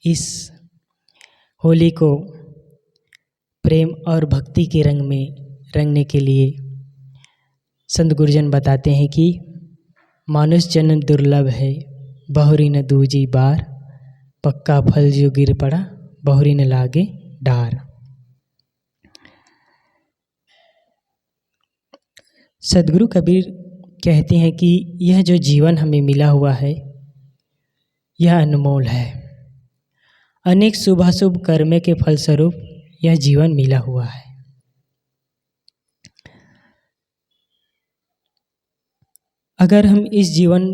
इस होली को प्रेम और भक्ति के रंग में रंगने के लिए संत गुरुजन बताते हैं कि मानुष जन्म दुर्लभ है, बहुरी न दूजी बार, पक्का फल जो गिर पड़ा बहुरी न लागे डार। सदगुरु कबीर कहते हैं कि यह जो जीवन हमें मिला हुआ है यह अनमोल है। अनेक शुभाशुभ कर्म के फलस्वरूप यह जीवन मिला हुआ है। अगर हम इस जीवन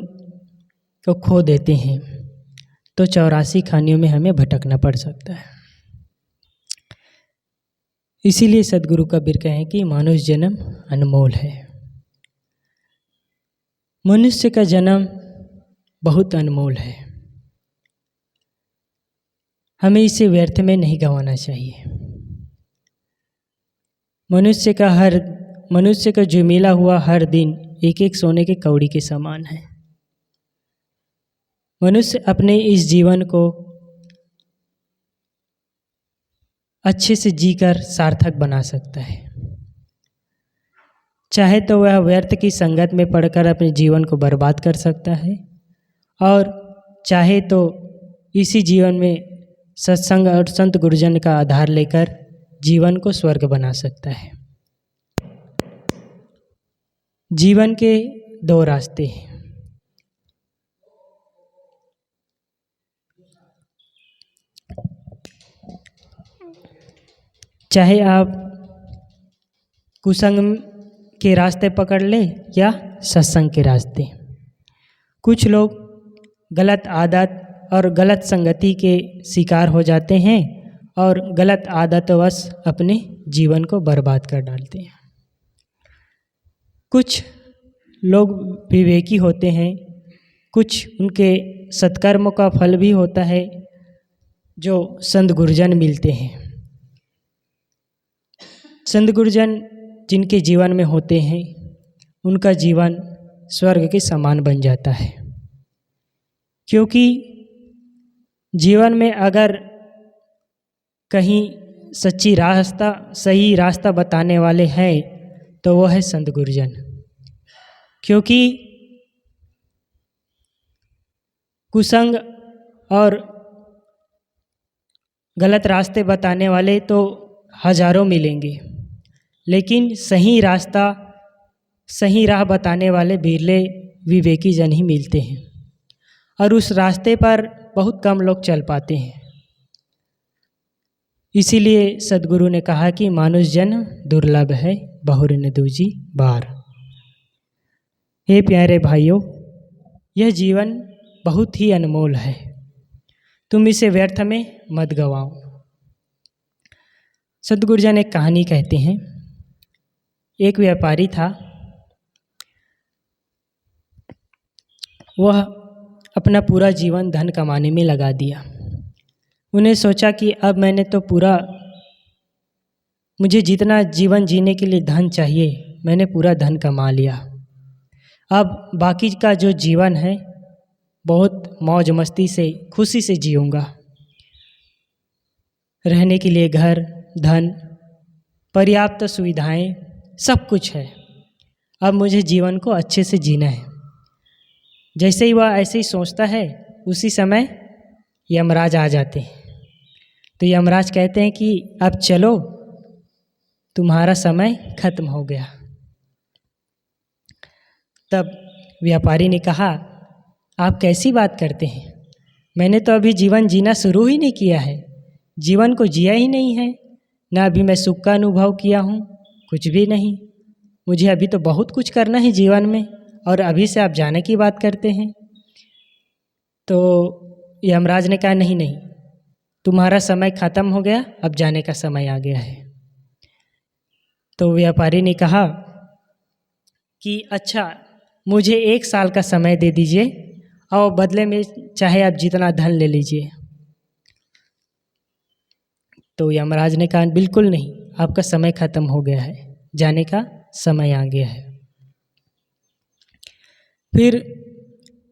को खो देते हैं तो 84 खानियों में हमें भटकना पड़ सकता है। इसीलिए सदगुरु कबीर कहें कि मानुष जन्म अनमोल है। मनुष्य का जन्म बहुत अनमोल है, हमें इसे व्यर्थ में नहीं गंवाना चाहिए। मनुष्य का जो मिला हुआ हर दिन एक एक सोने के कौड़ी के समान है। मनुष्य अपने इस जीवन को अच्छे से जीकर सार्थक बना सकता है। चाहे तो वह व्यर्थ की संगत में पड़कर अपने जीवन को बर्बाद कर सकता है और चाहे तो इसी जीवन में सत्संग और संत गुरुजन का आधार लेकर जीवन को स्वर्ग बना सकता है। जीवन के दो रास्ते हैं। चाहे आप कुसंग के रास्ते पकड़ ले या सत्संग के रास्ते। कुछ लोग गलत आदत और गलत संगति के शिकार हो जाते हैं और गलत आदतवश अपने जीवन को बर्बाद कर डालते हैं। कुछ लोग विवेकी होते हैं, कुछ उनके सत्कर्मों का फल भी होता है जो संत गुरुजन मिलते हैं। संत गुरुजन जिनके जीवन में होते हैं उनका जीवन स्वर्ग के समान बन जाता है, क्योंकि जीवन में अगर कहीं सही रास्ता बताने वाले हैं तो वो है संत गुरुजन। क्योंकि कुसंग और गलत रास्ते बताने वाले तो हजारों मिलेंगे, लेकिन सही राह बताने वाले बिरले विवेकी जन ही मिलते हैं और उस रास्ते पर बहुत कम लोग चल पाते हैं। इसीलिए सदगुरु ने कहा कि मानुष जन्म दुर्लभ है, बहुरी न दूजी बार। हे प्यारे भाइयों, यह जीवन बहुत ही अनमोल है, तुम इसे व्यर्थ में मत गवाओ। सदगुरुजन एक कहानी कहते हैं। एक व्यापारी था, वह अपना पूरा जीवन धन कमाने में लगा दिया। उन्हें सोचा कि अब मैंने तो मुझे जितना जीवन जीने के लिए धन चाहिए मैंने पूरा धन कमा लिया। अब बाकी का जो जीवन है बहुत मौज मस्ती से खुशी से जीऊँगा। रहने के लिए घर, धन, पर्याप्त सुविधाएं सब कुछ है। अब मुझे जीवन को अच्छे से जीना है। जैसे ही वह ऐसे ही सोचता है उसी समय यमराज आ जाते हैं। तो यमराज कहते हैं कि अब चलो, तुम्हारा समय खत्म हो गया। तब व्यापारी ने कहा, आप कैसी बात करते हैं? मैंने तो अभी जीवन जीना शुरू ही नहीं किया है, जीवन को जिया ही नहीं है, ना अभी मैं सुख का अनुभव किया हूँ, कुछ भी नहीं। मुझे अभी तो बहुत कुछ करना है जीवन में और अभी से आप जाने की बात करते हैं। तो यमराज ने कहा, नहीं, तुम्हारा समय खत्म हो गया, अब जाने का समय आ गया है। तो व्यापारी ने कहा कि अच्छा, मुझे 1 साल का समय दे दीजिए और बदले में चाहे आप जितना धन ले लीजिए। तो यमराज ने कहा, बिल्कुल नहीं, आपका समय खत्म हो गया है, जाने का समय आ गया है। फिर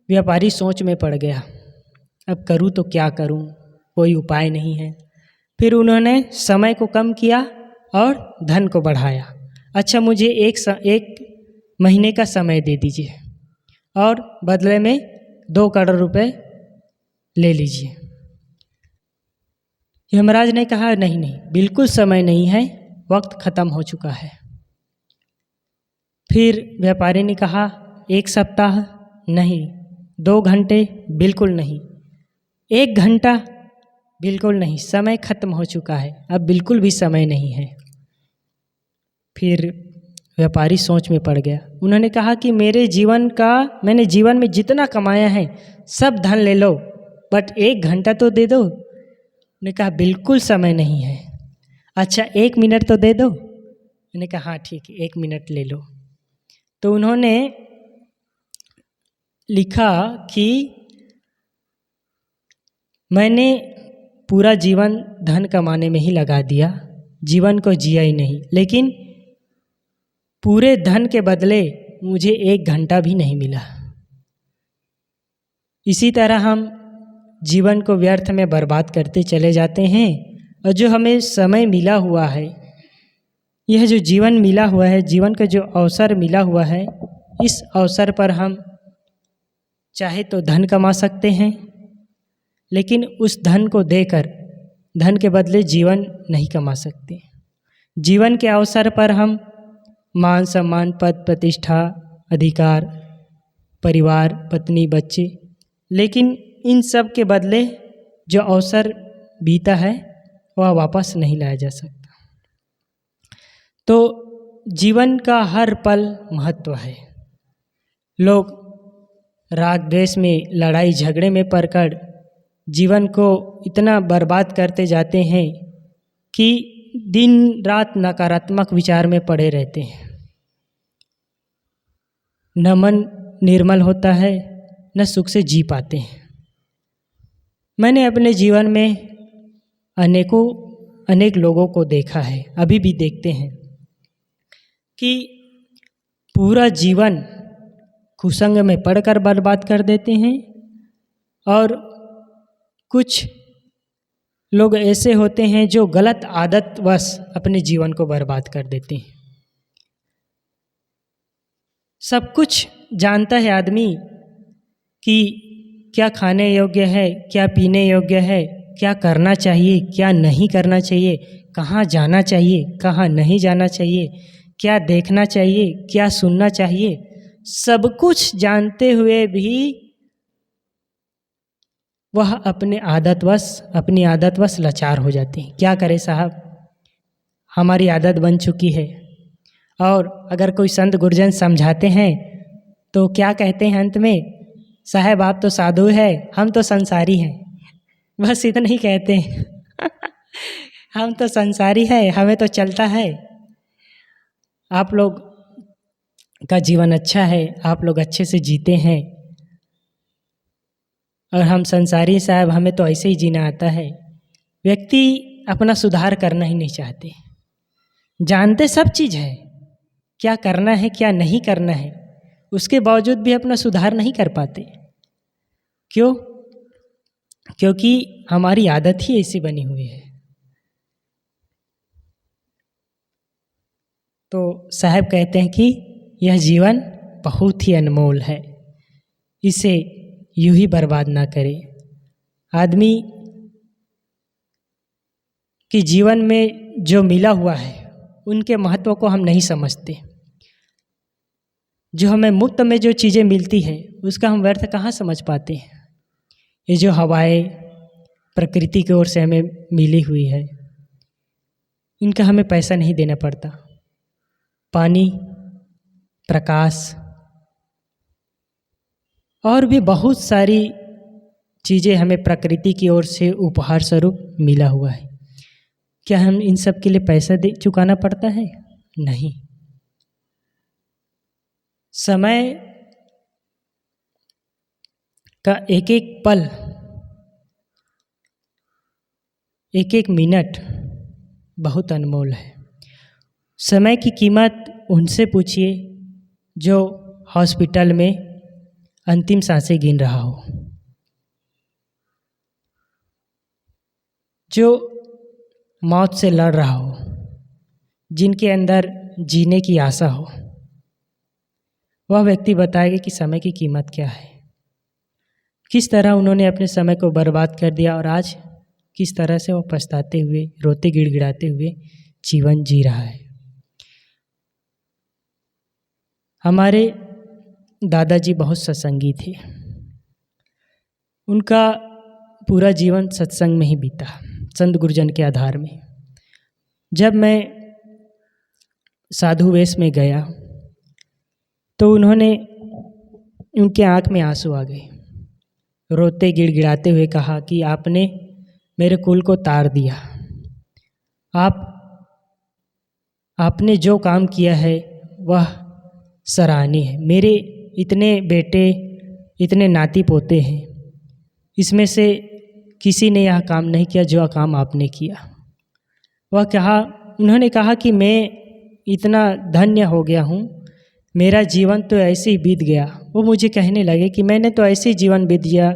व्यापारी सोच में पड़ गया, अब करूँ तो क्या करूँ, कोई उपाय नहीं है। फिर उन्होंने समय को कम किया और धन को बढ़ाया। अच्छा, मुझे एक महीने का समय दे दीजिए और बदले में 2 करोड़ रुपए ले लीजिए। यमराज ने कहा नहीं नहीं, बिल्कुल समय नहीं है, वक्त खत्म हो चुका है। फिर व्यापारी ने कहा 1 सप्ताह नहीं, 2 घंटे बिल्कुल नहीं, 1 घंटा बिल्कुल नहीं, समय खत्म हो चुका है, अब बिल्कुल भी समय नहीं है। फिर व्यापारी सोच में पड़ गया। उन्होंने कहा कि मैंने जीवन में जितना कमाया है सब धन ले लो, बट 1 घंटा तो दे दो। उन्होंने कहा बिल्कुल समय नहीं है। अच्छा, 1 मिनट तो दे दो। मैंने कहा हाँ ठीक है, 1 मिनट ले लो। तो उन्होंने लिखा कि मैंने पूरा जीवन धन कमाने में ही लगा दिया, जीवन को जिया ही नहीं, लेकिन पूरे धन के बदले मुझे 1 घंटा भी नहीं मिला। इसी तरह हम जीवन को व्यर्थ में बर्बाद करते चले जाते हैं, और जो हमें समय मिला हुआ है, यह जो जीवन मिला हुआ है, जीवन का जो अवसर मिला हुआ है, इस अवसर पर हम चाहे तो धन कमा सकते हैं, लेकिन उस धन को देकर धन के बदले जीवन नहीं कमा सकते। जीवन के अवसर पर हम मान सम्मान, पद प्रतिष्ठा, अधिकार, परिवार, पत्नी, बच्चे, लेकिन इन सब के बदले जो अवसर बीता है वह वापस नहीं लाया जा सकता। तो जीवन का हर पल महत्व है। लोग राग द्वेष में, लड़ाई झगड़े में पड़कर जीवन को इतना बर्बाद करते जाते हैं कि दिन रात नकारात्मक विचार में पड़े रहते हैं। न मन निर्मल होता है, न सुख से जी पाते हैं। मैंने अपने जीवन में अनेक लोगों को देखा है, अभी भी देखते हैं, कि पूरा जीवन कुसंग में पड़कर बर्बाद कर देते हैं, और कुछ लोग ऐसे होते हैं जो गलत आदतवश अपने जीवन को बर्बाद कर देते हैं। सब कुछ जानता है आदमी कि क्या खाने योग्य है, क्या पीने योग्य है, क्या करना चाहिए, क्या नहीं करना चाहिए, कहाँ जाना चाहिए, कहाँ नहीं जाना चाहिए, क्या देखना चाहिए, क्या सुनना चाहिए, सब कुछ जानते हुए भी वह अपनी आदतवश लाचार हो जाते हैं। क्या करें साहब, हमारी आदत बन चुकी है। और अगर कोई संत गुरुजन समझाते हैं तो क्या कहते हैं अंत में, साहब आप तो साधु है, हम तो संसारी हैं। बस इतना ही कहते हैं हम तो संसारी है, हमें तो चलता है, आप लोग का जीवन अच्छा है, आप लोग अच्छे से जीते हैं, और हम संसारी साहब, हमें तो ऐसे ही जीना आता है। व्यक्ति अपना सुधार करना ही नहीं चाहते। जानते सब चीज़ है, क्या करना है क्या नहीं करना है, उसके बावजूद भी अपना सुधार नहीं कर पाते। क्यों? क्योंकि हमारी आदत ही ऐसी बनी हुई है। तो साहब कहते हैं कि यह जीवन बहुत ही अनमोल है, इसे यूं ही बर्बाद ना करें। आदमी के जीवन में जो मिला हुआ है उनके महत्व को हम नहीं समझते। जो हमें मुफ्त में जो चीज़ें मिलती है उसका हम व्यर्थ कहाँ समझ पाते हैं। ये जो हवाएं प्रकृति की ओर से हमें मिली हुई है, इनका हमें पैसा नहीं देना पड़ता। पानी, प्रकाश और भी बहुत सारी चीज़ें हमें प्रकृति की ओर से उपहार स्वरूप मिला हुआ है। क्या हम इन सब के लिए पैसा चुकाना पड़ता है? नहीं। समय का एक एक पल, एक एक मिनट बहुत अनमोल है। समय की कीमत उनसे पूछिए जो हॉस्पिटल में अंतिम सांसें गिन रहा हो। जो मौत से लड़ रहा हो, जिनके अंदर जीने की आशा हो, वह व्यक्ति बताएगा कि समय की कीमत क्या है, किस तरह उन्होंने अपने समय को बर्बाद कर दिया और आज किस तरह से वो पछताते हुए, रोते गिड़गिड़ाते हुए जीवन जी रहा है। हमारे दादाजी बहुत सत्संगी थे। उनका पूरा जीवन सत्संग में ही बीता, संत गुरुजन के आधार में। जब मैं साधु वेश में गया तो उन्होंने, उनके आँख में आंसू आ गए। रोते गिड़गिड़ाते हुए कहा कि आपने मेरे कुल को तार दिया। आपने जो काम किया है वह सराहनीय है। मेरे इतने बेटे, इतने नाती पोते हैं, इसमें से किसी ने यह काम नहीं किया जो काम आपने किया। उन्होंने कहा कि मैं इतना धन्य हो गया हूँ, मेरा जीवन तो ऐसे ही बीत गया। वो मुझे कहने लगे कि मैंने तो ऐसे ही जीवन बीत गया,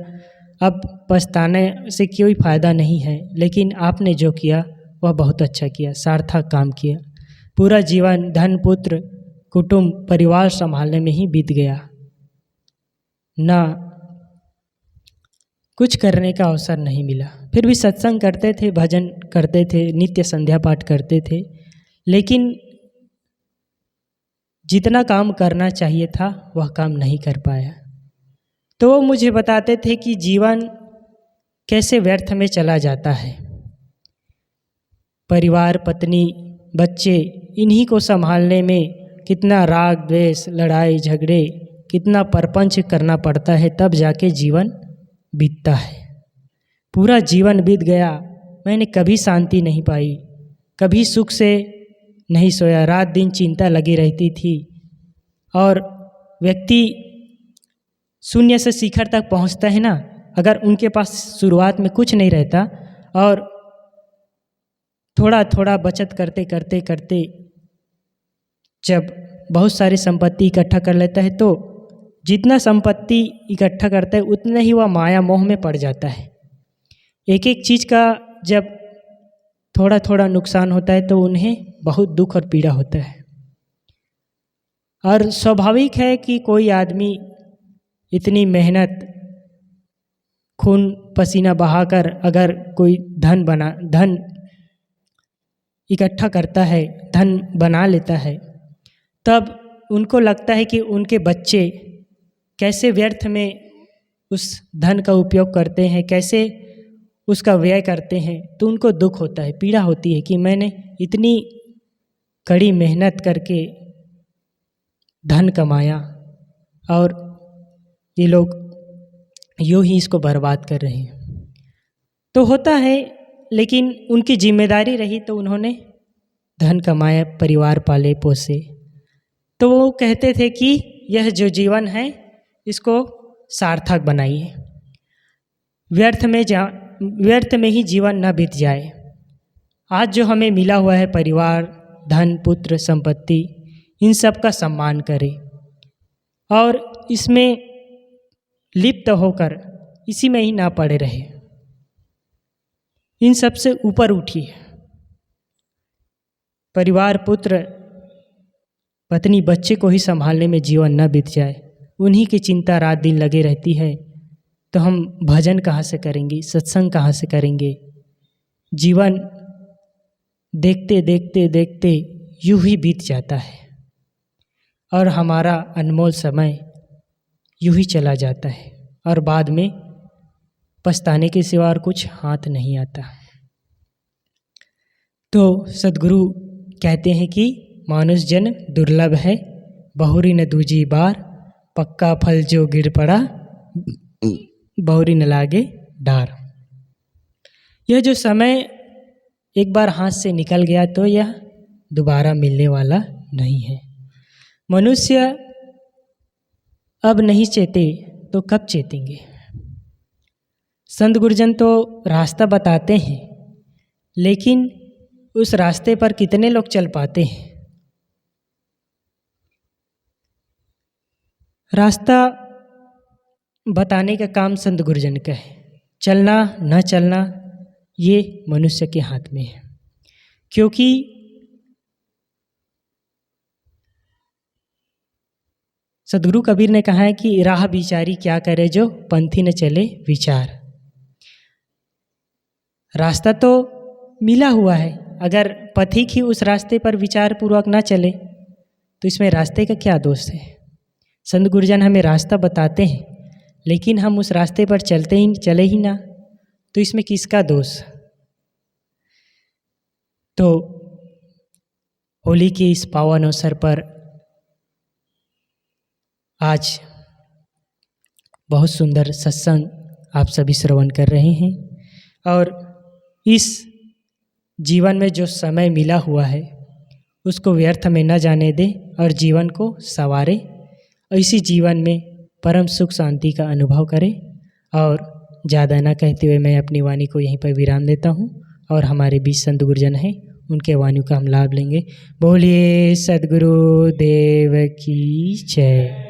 अब पछताने से कोई फ़ायदा नहीं है, लेकिन आपने जो किया वह बहुत अच्छा किया, सार्थक काम किया। पूरा जीवन धन, पुत्र, कुटुंब, परिवार संभालने में ही बीत गया, ना कुछ करने का अवसर नहीं मिला। फिर भी सत्संग करते थे, भजन करते थे, नित्य संध्या पाठ करते थे, लेकिन जितना काम करना चाहिए था वह काम नहीं कर पाया। तो वो मुझे बताते थे कि जीवन कैसे व्यर्थ में चला जाता है। परिवार, पत्नी, बच्चे, इन्हीं को संभालने में कितना राग द्वेष, लड़ाई झगड़े, कितना परपंच करना पड़ता है, तब जाके जीवन बीतता है। पूरा जीवन बीत गया, मैंने कभी शांति नहीं पाई, कभी सुख से नहीं सोया, रात दिन चिंता लगी रहती थी। और व्यक्ति शून्य से शिखर तक पहुंचता है ना, अगर उनके पास शुरुआत में कुछ नहीं रहता और थोड़ा थोड़ा बचत करते करते करते जब बहुत सारी संपत्ति इकट्ठा कर लेता है, तो जितना संपत्ति इकट्ठा करता है उतना ही वह माया मोह में पड़ जाता है। एक एक चीज़ का जब थोड़ा थोड़ा नुकसान होता है तो उन्हें बहुत दुख और पीड़ा होता है। और स्वाभाविक है कि कोई आदमी इतनी मेहनत, खून पसीना बहाकर अगर कोई धन इकट्ठा करता है, धन बना लेता है, तब उनको लगता है कि उनके बच्चे कैसे व्यर्थ में उस धन का उपयोग करते हैं, कैसे उसका व्यय करते हैं, तो उनको दुख होता है, पीड़ा होती है कि मैंने इतनी कड़ी मेहनत करके धन कमाया और ये लोग यूँ ही इसको बर्बाद कर रहे हैं। तो होता है, लेकिन उनकी जिम्मेदारी रही तो उन्होंने धन कमाया, परिवार पाले पोसे। तो वो कहते थे कि यह जो जीवन है इसको सार्थक बनाइए, व्यर्थ में ही जीवन न बीत जाए। आज जो हमें मिला हुआ है परिवार, धन, पुत्र, संपत्ति, इन सब का सम्मान करें और इसमें लिप्त होकर इसी में ही ना पड़े रहे, इन सब से ऊपर उठिए। परिवार, पुत्र, पत्नी, बच्चे को ही संभालने में जीवन न बीत जाए, उन्हीं की चिंता रात दिन लगे रहती है, तो हम भजन कहाँ से करेंगे, सत्संग कहाँ से करेंगे। जीवन देखते देखते देखते यूं ही बीत जाता है और हमारा अनमोल समय यूं ही चला जाता है और बाद में पछताने के सिवा और कुछ हाथ नहीं आता। तो सद्गुरु कहते हैं कि मानुष जन्म दुर्लभ है, बहुरी न दूजी बार, पक्का फल जो गिर पड़ा बहुरी न लागे डार। यह जो समय एक बार हाथ से निकल गया तो यह दोबारा मिलने वाला नहीं है। मनुष्य अब नहीं चेते तो कब चेतेंगे। संत गुरुजन तो रास्ता बताते हैं, लेकिन उस रास्ते पर कितने लोग चल पाते हैं। रास्ता बताने का काम संत गुरुजन का है, चलना न चलना ये मनुष्य के हाथ में है। क्योंकि सदगुरु कबीर ने कहा है कि राह बिचारी क्या करे जो पंथी न चले विचार। रास्ता तो मिला हुआ है, अगर पथिक ही उस रास्ते पर विचार पूर्वक ना चले तो इसमें रास्ते का क्या दोष है। संत गुरुजन हमें रास्ता बताते हैं लेकिन हम उस रास्ते पर चले ही ना, तो इसमें किसका दोष। तो होली के इस पावन अवसर पर आज बहुत सुंदर सत्संग आप सभी श्रवण कर रहे हैं और इस जीवन में जो समय मिला हुआ है उसको व्यर्थ में न जाने दें और जीवन को संवारे, इसी जीवन में परम सुख शांति का अनुभव करें। और ज़्यादा ना कहते हुए मैं अपनी वाणी को यहीं पर विराम देता हूँ और हमारे बीच संत गुरुजन हैं, उनके वाणी का हम लाभ लेंगे। बोलिए सद्गुरु देव की जय।